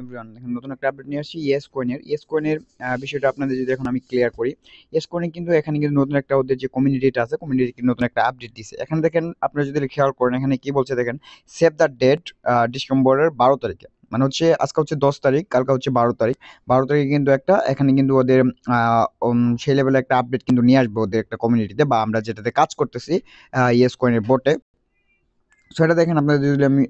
Everyone, এখন নতুন একটা আপডেট নিয়ে আসছি ইয়েস কয়েনের বিষয়টা আপনাদের যদি এখন আমি ক্লিয়ার করি। ইয়েস কয়েনে কিন্তু এখানে কিন্তু নতুন একটা ওদের যে কমিউনিটিটা আছে, কমিউনিটি কিন্তু নতুন একটা আপডেট দিছে। এখানে দেখেন, আপনারা যদি খেয়াল করেন এখানে কি বলছে দেখেন, সেভ দ্য ডেট ডিসেম্বরের 12 তারিখে, মানে হচ্ছে আজকে হচ্ছে 10 তারিখ, কালকে হচ্ছে 12 তারিখ। 12 তারিখে কিন্তু একটা এখানে কিন্তু ওদের সেই লেভেলে একটা আপডেট কিন্তু নিয়ে আসবে ওদের একটা কমিউনিটিতে, বা আমরা যেটাতে কাজ করতেছি ইয়েস কয়েনের বোটে। সো এটা দেখেন, আপনাদের যদি আমি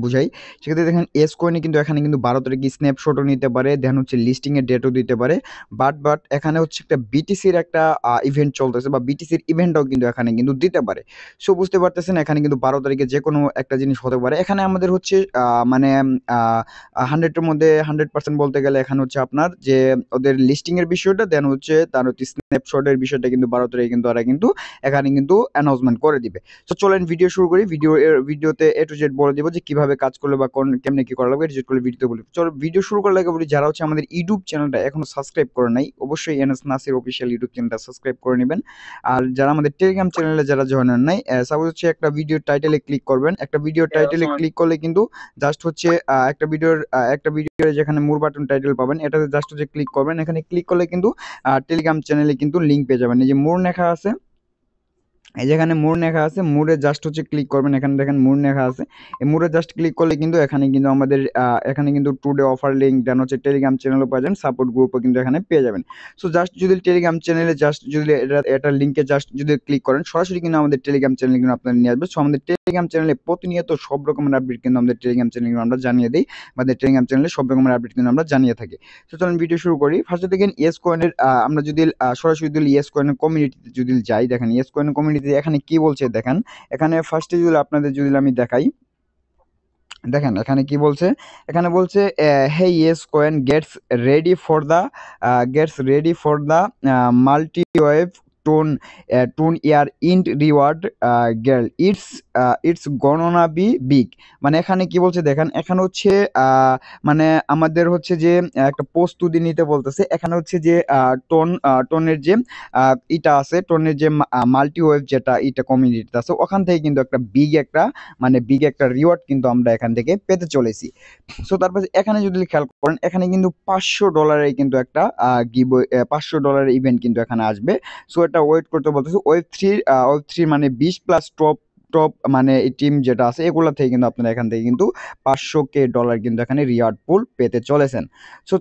বুঝাই, সেক্ষেত্রে দেখেন এস কয়েনে কিন্তু এখানে কিন্তু 12 তারিখে স্ন্যাপশটও নিতে পারে, দেন হচ্ছে লিস্টিংয়ের ডেটও দিতে পারে। বাট এখানে হচ্ছে একটা বিটিসির একটা ইভেন্ট চলতেছে, বা বিটিসির ইভেন্টটাও কিন্তু এখানে কিন্তু দিতে পারে। সো বুঝতে পারতেছেন, এখানে কিন্তু 12 তারিখে যে কোনো একটা জিনিস হতে পারে। এখানে আমাদের হচ্ছে মানে 100-এর মধ্যে 100% বলতে গেলে এখানে হচ্ছে আপনার যে ওদের লিস্টিংয়ের বিষয়টা, দেন হচ্ছে তার হচ্ছে স্ন্যাপশটের বিষয়টা কিন্তু 12 তারিখে কিন্তু ওরা কিন্তু এখানে কিন্তু অ্যানাউন্সমেন্ট করে দিবে। তো চলেন ভিডিও শুরু করি। ভিডিওতে এ টু জেড বলে দিব যে কিভাবে কাজ করলে বা কেমনে কি করা লাগবে, এ টু জেড করে ভিডিওতে বলি। চলো ভিডিও শুরু করার আগে বলি, যারা হচ্ছে আমাদের ইউটিউব চ্যানেলটা এখনো সাবস্ক্রাইব করে নাই, অবশ্যই এনএস নাসির অফিসিয়াল ইউটিউব চ্যানেলটা সাবস্ক্রাইব করে নেবেন। আর যারা আমাদের টেলিগ্রাম চ্যানেলে যারা জয়েন হন নাই, সাপোজ হচ্ছে একটা ভিডিও টাইটেলে ক্লিক করবেন। একটা ভিডিও টাইটেলে ক্লিক করলে কিন্তু জাস্ট হচ্ছে একটা ভিডিওর যেখানে মোর বাটন টাইটেল পাবেন, এটাতে জাস্ট হচ্ছে ক্লিক করবেন। এখানে ক্লিক করলে কিন্তু টেলিগ্রাম চ্যানেলে কিন্তু লিঙ্ক পেয়ে যাবেন। এই যে মোর লেখা আছে, এই যেখানে মোর লেখা আছে, মোরে জাস্ট হচ্ছে ক্লিক করবেন। এখানে দেখেন মোর লেখা আছে, এই মোরে জাস্ট ক্লিক করলে কিন্তু এখানে কিন্তু আমাদের এখানে কিন্তু টুডে অফার লিঙ্ক, দেন হচ্ছে টেলিগ্রাম চ্যানেলও পাওয়া যাবেন, সাপোর্ট গ্রুপও কিন্তু এখানে পেয়ে যাবেন। সো জাস্ট যদি টেলিগ্রাম চ্যানেলে জাস্ট যদি এটা লিঙ্কে জাস্ট যদি ক্লিক করেন, সরাসরি কিন্তু আমাদের টেলিগ্রাম চ্যানেল কিন্তু আপনারা নিয়ে আসবে। সো আমাদের টেলিগ্রাম চ্যানেলে প্রতিনিয়ত সব রকমের আপডেট কিন্তু আমাদের টেলিগ্রাম চ্যানেলে আমরা জানিয়ে দিই, আমাদের টেলিগ্রাম চ্যানেলে সব রকমের আপডেট কিন্তু আমরা জানিয়ে থাকি। তো চলুন ভিডিও শুরু করি। ফার্স্টে দেখেন ইয়েস কয়েনের, আমরা যদি সরাসরি যদি ইয়েস কয়েনের কমিউনিটিতে যদি যাই, দেখেন ইয়েস কয়েনের কমিউনিটিতে এখানে কি বলছে দেখেন। এখানে ফার্স্টে যদি আপনাদের যদি আমি দেখাই, দেখেন এখানে কি বলছে। এখানে বলছে hey yes coin gets ready for the multi wave tone year end reward গেল ইটস গণনা বি বিগ। মানে এখানে কি বলছে দেখেন, এখানে হচ্ছে মানে আমাদের হচ্ছে যে একটা প্রস্তুতি নিতে বলতেছে। এখানে হচ্ছে যে টোনের যে ইটা আছে, টোনের যে মাল্টি ওয়েভ যেটা ইটা কমিউনিটি আছে, ওখান থেকে কিন্তু একটা বিগ একটা রিওয়ার্ড কিন্তু আমরা এখান থেকে পেতে চলেছি। সো তারপর এখানে যদি খেয়াল করেন, এখানে কিন্তু $500 কিন্তু একটা $500 ইভেন্ট কিন্তু এখানে আসবে। সো এটা ওয়েট করতে বলতেছে। ওয়েব থ্রি মানে 20+ টপ মানে এই টিম যেটা আছে, এগুলো থেকে কিন্তু আপনারা এখান থেকে কিন্তু $500K কিন্তু এখানে রিওয়ার্ড পুল পেতে চলেছেন। সো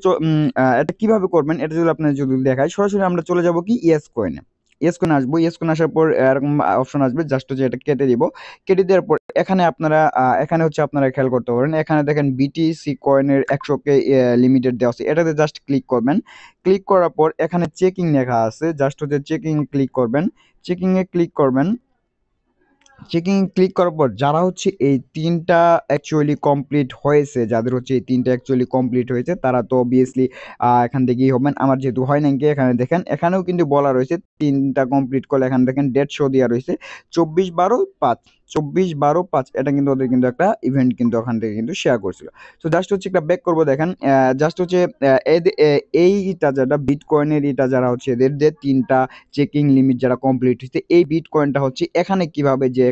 এটা কিভাবে করবেন, এটা যদি আপনার যদি দেখায়, সরাসরি আমরা চলে যাব কি ইয়েস কয়েনে। ইয়েস কয়েন আসবো, ইয়েস কয়েন আসার পর এরকম অপশন আসবে, জাস্ট হচ্ছে এটা কেটে দিব। কেটে দেওয়ার পর এখানে আপনারা এখানে হচ্ছে আপনারা খেয়াল করতে পারেন, এখানে দেখেন বিটিসি কয়েনের 100K লিমিটেড দেওয়া আছে, এটাতে জাস্ট ক্লিক করবেন। ক্লিক করার পর এখানে চেকিং লেখা আছে, জাস্ট হচ্ছে চেকিং ক্লিক করবেন। চেকিংয়ে ক্লিক করবেন। চেকিং ক্লিক করার পর যারা হচ্ছে এই 3টা অ্যাকচুয়ালি কমপ্লিট হয়েছে, যাদের হচ্ছে এই 3টা অ্যাকচুয়ালি কমপ্লিট হয়েছে, তারা তো অবভিয়াসলি এখান থেকেই হবেন। আমার যেহেতু হয় নাই, এখানে দেখেন এখানেও কিন্তু বলা রয়েছে 3টা কমপ্লিট করলে এখানে দেখেন ডেট শো দেওয়া রয়েছে 24/12/5, 24/12/5। এটা কিন্তু ওদের কিন্তু একটা ইভেন্ট কিন্তু ওখান থেকে কিন্তু শেয়ার করছিল। তো জাস্ট হচ্ছে একটা ব্যাক করবো, দেখেন জাস্ট হচ্ছে এইটা যেটা বিটকয়েনের, এটা যারা হচ্ছে এদের যে 3টা চেকিং লিমিট যারা কমপ্লিট হয়েছে, এই বিটকয়েনটা হচ্ছে এখানে কিভাবে যে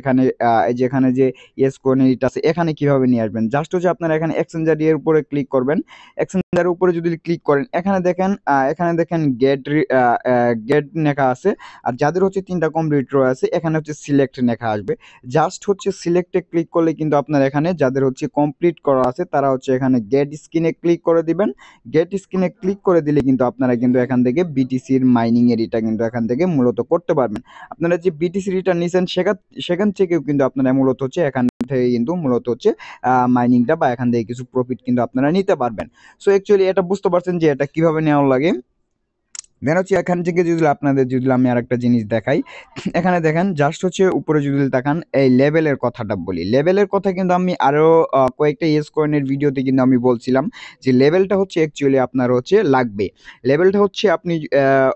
যেখানে যে ইয়েস কয়েনের এটা আছে, এখানে কিভাবে নিয়ে আসবেন। জাস্ট হচ্ছে আপনারা এখানে এক্সচেঞ্জার এর উপরে ক্লিক করবেন। এক্সচেঞ্জারের উপরে যদি ক্লিক করেন, এখানে দেখেন গেট লেখা আছে। আর যাদের হচ্ছে 3টা কমপ্লিট আছে, এখানে হচ্ছে সিলেক্ট লেখা আসবে। জাস্ট হচ্ছে সিলেক্টে ক্লিক করলে কিন্তু আপনার এখানে যাদের হচ্ছে কমপ্লিট করা আছে, তারা হচ্ছে এখানে গেট স্ক্রিনে ক্লিক করে দিবেন। গেট স্ক্রিনে ক্লিক করে দিলে কিন্তু আপনারা কিন্তু এখান থেকে বিটিসির মাইনিং এর এটা কিন্তু এখান থেকে মূলত করতে পারবেন। আপনারা যে বিটিসি রিটার্ন নিছেন, সেখান থেকেও কিন্তু আপনারা মূলত হচ্ছে এখান থেকে কিন্তু মূলত হচ্ছে মাইনিংটা বা এখান থেকে কিছু প্রফিট কিন্তু আপনারা নিতে পারবেন। সো অ্যাকচুয়ালি এটা বুঝতে পারছেন যে এটা কিভাবে নেওয়া লাগে। দেন হচ্ছে এখান থেকে যদি আপনাদের যদি আমি আরেকটা জিনিস দেখাই, এখানে দেখেন জাস্ট হচ্ছে উপরে যদি তাকান, এই লেভেলের কথাটা বলি। লেভেলের কথা কিন্তু আমি আরও কয়েকটা ইয়েস কয়েনের ভিডিওতে কিন্তু আমি বলছিলাম যে লেভেলটা হচ্ছে অ্যাকচুয়ালি আপনার হচ্ছে লাগবে। লেভেলটা হচ্ছে আপনি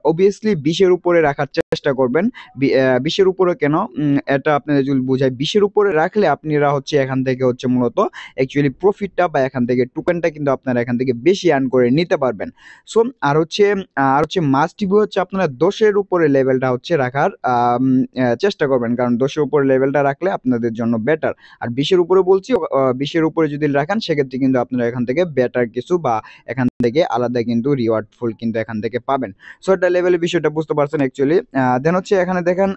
অবভিয়াসলি 20-এর উপরে রাখার চেষ্টা করবেন। 20-এর উপরে কেন, এটা আপনাদের যদি বোঝায়, 20-এর উপরে রাখলে আপনারা হচ্ছে এখান থেকে হচ্ছে মূলত অ্যাকচুয়ালি প্রফিটটা বা এখান থেকে টোকেনটা কিন্তু আপনারা এখান থেকে বেশি আর্ন করে নিতে পারবেন। সো আর হচ্ছে মাস্ট বি হচ্ছে আপনারা 10-এর উপরে লেভেলটা হচ্ছে রাখার চেষ্টা করবেন, কারণ 10-এর উপরে লেভেলটা রাখলে আপনাদের জন্য বেটার। আর 20-এর উপরে বলছি, 20-এর উপরে যদি রাখেন সেক্ষেত্রে কিন্তু আপনারা এখান থেকে বেটার কিছু বা এখান থেকে আলাদা কিন্তু রিওয়ার্ড ফুল কিন্তু এখান থেকে পাবেন। সো এটা লেভেলের বিষয়টা বুঝতে পারছেন অ্যাকচুয়ালি। দেন হচ্ছে এখানে দেখেন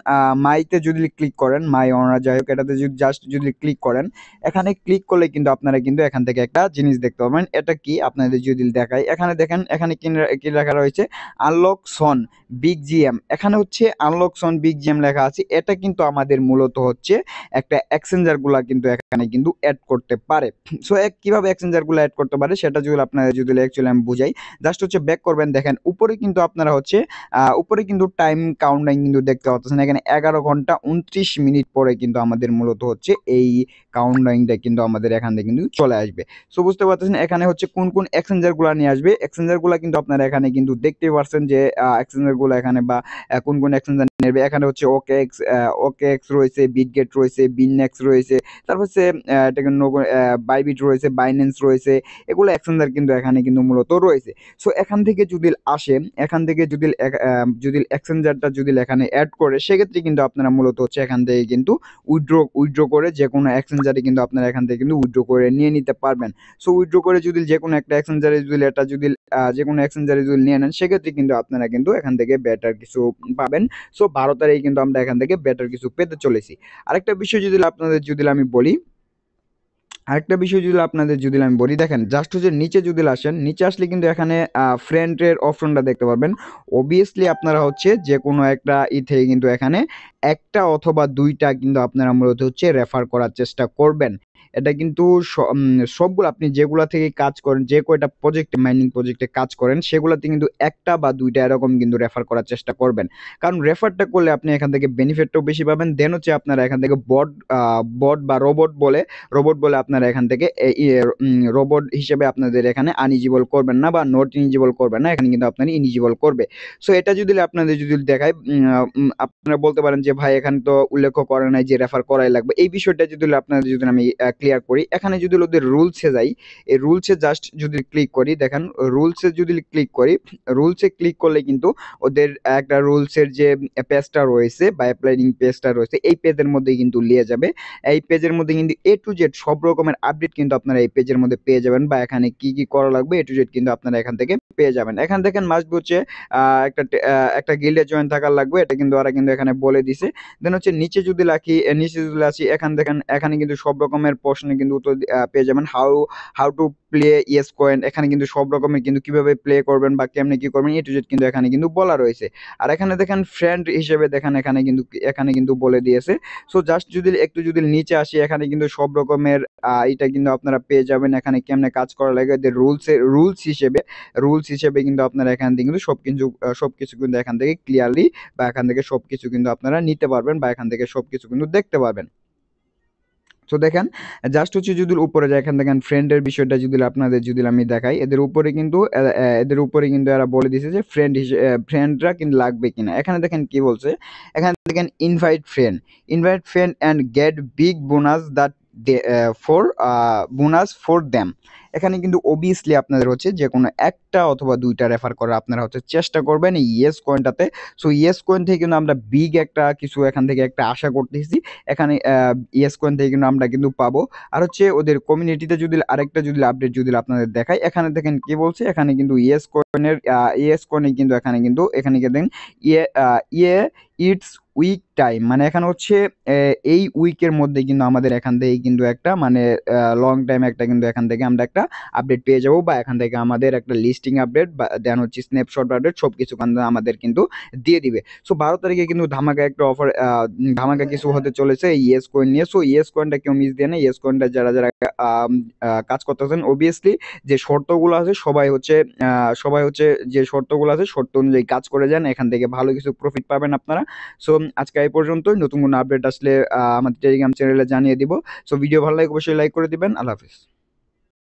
মাইতে যদি ক্লিক করেন, মাই অনার যাই হোক, এটাতে যদি জাস্ট যদি ক্লিক করেন, এখানে ক্লিক করলে কিন্তু আপনারা কিন্তু এখান থেকে একটা জিনিস দেখতে পাবেন। এটা কি আপনাদের যদি দেখাই, এখানে দেখেন এখানে কি লেখা রয়েছে, আনলক সন বিগ জিএম। এখানে হচ্ছে আনলক সন বিগ জিএম লেখা আছে। এটা কিন্তু আমাদের মূলত হচ্ছে একটা এক্সচেঞ্জার গুলা কিন্তু এখানে কিন্তু অ্যাড করতে পারে। সো কিভাবে এক্সচেঞ্জার গুলো অ্যাড করতে পারে সেটা যদি আপনাদের যদি অ্যাকচুয়ালি আমি বুঝাই, জাস্ট হচ্ছে ব্যাক করবেন, দেখেন উপরে কিন্তু আপনারা হচ্ছে উপরে কিন্তু টাইম কাউন্টডাউন কিন্তু দেখতে পাচ্ছেন। এখানে 11 ঘন্টা 29 মিনিট পরে কিন্তু আমাদের মূলত হচ্ছে এই কাউন্টডাউনটা কিন্তু আমাদের এখান থেকে কিন্তু চলে আসবে। সো বুঝতে পারতেছেন এখানে হচ্ছে কোন কোন এক্সচেঞ্জার গুলা নিয়ে আসবে। এক্সচেঞ্জার গুলা কিন্তু আপনারা এখানে কিন্তু দেখতে পাচ্ছেন যে এক্সচেঞ্জার গুলো এখানে বা কোন কোন এক্সচেঞ্জার নেবে। এখানে হচ্ছে ওকেএক্স রয়েছে, বিটগেট রয়েছে, বিননেক্স রয়েছে, তারপর হচ্ছে বাইবিট রয়েছে, বাইন্যান্স রয়েছে। এগুলো এক্সচেঞ্জার কিন্তু এখানে কিন্তু মূলত রয়েছে। সো এখান থেকে যদি আসে, এখান থেকে যদি এক্সচেঞ্জারটা যদি এখানে অ্যাড করে, সেক্ষেত্রে কিন্তু আপনারা মূলত হচ্ছে এখান থেকে কিন্তু উইথড্র করে যে কোনো এক্সচেঞ্জারে কিন্তু আপনারা এখান থেকে কিন্তু উইথড্র করে নিয়ে নিতে পারবেন। সো উইথড্র করে যদি যে কোনো একটা এক্সচেঞ্জারে যদি এটা যদি যে কোনো এক্সচেঞ্জারে যদি নিয়ে নেন, সেক্ষেত্রে কিন্তু আপনারা কিন্তু এখান থেকে বেটার কিছু পাবেন। সো 12 তারিখে কিন্তু আমরা এখান থেকে বেটার কিছু পেতে চলেছি। আরেকটা বিষয় যদি আপনাদের যদি আমি বলি, দেখেন জাস্ট হচ্ছে নিচে যদি আসেন, নিচে আসলে কিন্তু এখানে ফ্রেন্ডের অপশনটা দেখতে পারবেন। অবভিয়াসলি আপনারা হচ্ছে যে কোনো একটা থেকে কিন্তু এখানে একটা অথবা দুইটা কিন্তু আপনারা মূলত হচ্ছে রেফার করার চেষ্টা করবেন। এটা কিন্তু সবগুলো আপনি যেগুলা থেকে কাজ করেন, যে কয়টা প্রজেক্টে মাইনিং প্রজেক্টে কাজ করেন, সেগুলোতে কিন্তু একটা বা দুইটা এরকম কিন্তু রেফার করার চেষ্টা করবেন। কারণ রেফারটা করলে আপনি এখান থেকে বেনিফিটটাও বেশি পাবেন। দেন হচ্ছে আপনারা এখান থেকে বট বা রোবট বলে আপনারা এখান থেকে রোবট হিসেবে আপনাদের এখানে আনইজিবল করবেন না বা নট ইনিজিবল করবেন না, এখানে কিন্তু আপনার ইনিজিবল করবে। সো এটা যদি আপনাদের যদি দেখায়, আপনারা বলতে পারেন যে ভাই এখানে তো উল্লেখ করে নাই যে রেফার করাই লাগবে। এই বিষয়টা যদি আপনাদের যদি আমি ক্লিয়ার করি, এখানে যদি ওদের রুলসে যাই, এই রুলসে জাস্ট যদি ক্লিক করি, দেখেন রুলসে যদি ক্লিক করি, রুলসে ক্লিক করলে কিন্তু ওদের একটা রুলসের যে পেজটা রয়েছে বা অ্যাপ্লাইডিং পেজটা রয়েছে, এই পেজের মধ্যে কিন্তু নিয়ে যাবে। এই পেজের মধ্যে কিন্তু এ টু জেড সব রকমের আপডেট কিন্তু আপনারা এই পেজের মধ্যে পেয়ে যাবেন, বা এখানে কি কি করা লাগবে এ টু জেড কিন্তু আপনারা এখান থেকে পেয়ে যাবেন। এখান থেকে মাস্ট হচ্ছে একটা গিল্ডে জয়েন থাকার লাগবে, এটা কিন্তু ওরা কিন্তু এখানে বলে দিছে। দেন হচ্ছে নিচে যদি আসি, এখানে কিন্তু সব রকমের প্রশ্ন কিন্তু উত্তর পেয়ে যাবেন। How to play yes coin, এখানে কিন্তু সব রকমের কিন্তু কিভাবে প্লে করবেন বা কেমনে কি করবেন এ টু জেড কিন্তু এখানে কিন্তু বলা রয়েছে। আর এখানে দেখেন ফ্রেন্ড হিসেবে দেখেন এখানে কিন্তু বলে দিয়েছে। সো জাস্ট একটু যদি নিচে আসি, এখানে কিন্তু সব রকমের এটা কিন্তু আপনারা পেয়ে যাবেন। এখানে কেমনে কাজ করা লাগে, এদের রুলস হিসেবে কিন্তু আপনারা এখান থেকে কিন্তু সবকিছু কিন্তু এখান থেকে ক্লিয়ারলি বা এখান থেকে সবকিছু কিন্তু আপনারা নিতে পারবেন বা এখান থেকে সবকিছু কিন্তু দেখতে পারবেন। তো দেখেন জাস্ট হচ্ছে যদি উপরে যায়, এখান দেখেন ফ্রেন্ডের বিষয়টা যদি আপনাদের যদি আমি দেখাই, এদের উপরে কিন্তু এরা বলে দিয়েছে যে ফ্রেন্ডরা কিন্তু লাগবে কিনা। এখানে দেখেন কি বলছে, এখানে দেখেন invite friend and get big bonus bonus for them. এখানে কিন্তু অবভিয়াসলি আপনাদের হচ্ছে যে কোনো একটা অথবা দুইটা রেফার করার আপনারা হচ্ছে চেষ্টা করবেন এই ইয়েস কয়েনটাতে। সো ইয়েস কয়েন থেকে কিন্তু আমরা বিগ একটা কিছু এখান থেকে একটা আশা করতেছি। এখানে ইয়েস কয়েন থেকে কিন্তু আমরা কিন্তু পাবো। আর হচ্ছে ওদের কমিউনিটিতে যদি আরেকটা যদি আপডেট যদি আপনাদের দেখাই, এখানে দেখেন কি বলছে, এখানে কিন্তু ইয়েস কয়েনে কিন্তু এখানে দেখেন ইয়ে ইটস উইক টাইম, মানে এখানে হচ্ছে এই উইকের মধ্যে কিন্তু আমাদের এখান থেকে কিন্তু একটা মানে লং টাইম একটা কিন্তু এখান থেকে আমরা একটা আপডেট পেয়ে যাবো, বা এখান থেকে আমাদের একটা লিস্টিং আপডেট বা দেন হচ্ছে স্ন্যাপশট আপডেট সবকিছু কিন্তু আমাদের কিন্তু দিয়ে দিবে। সো 12 তারিখে কিন্তু ধামাকা একটা অফার, ধামাকা কিছু হতে চলেছে এই ইয়েস কয়েন নিয়ে। সো ইয়েস কয়েনটা কেউ মিস দিয়ে না, ইয়েস কয়েনটা যারা কাজ করতেছেন অবভিয়াসলি যে শর্তগুলো আছে সবাই হচ্ছে যে শর্তগুলো আছে শর্ত অনুযায়ী কাজ করে যান, এখান থেকে ভালো কিছু প্রফিট পাবেন আপনারা। সো আজকে এই পর্যন্তই, নতুন কোনো আপডেট আসলে আমাদের টেলিগ্রাম চ্যানেলে জানিয়ে দিব। সো ভিডিও ভালো লাগে অবশ্যই লাইক করে দিবেন। আল্লাহ হাফিজ।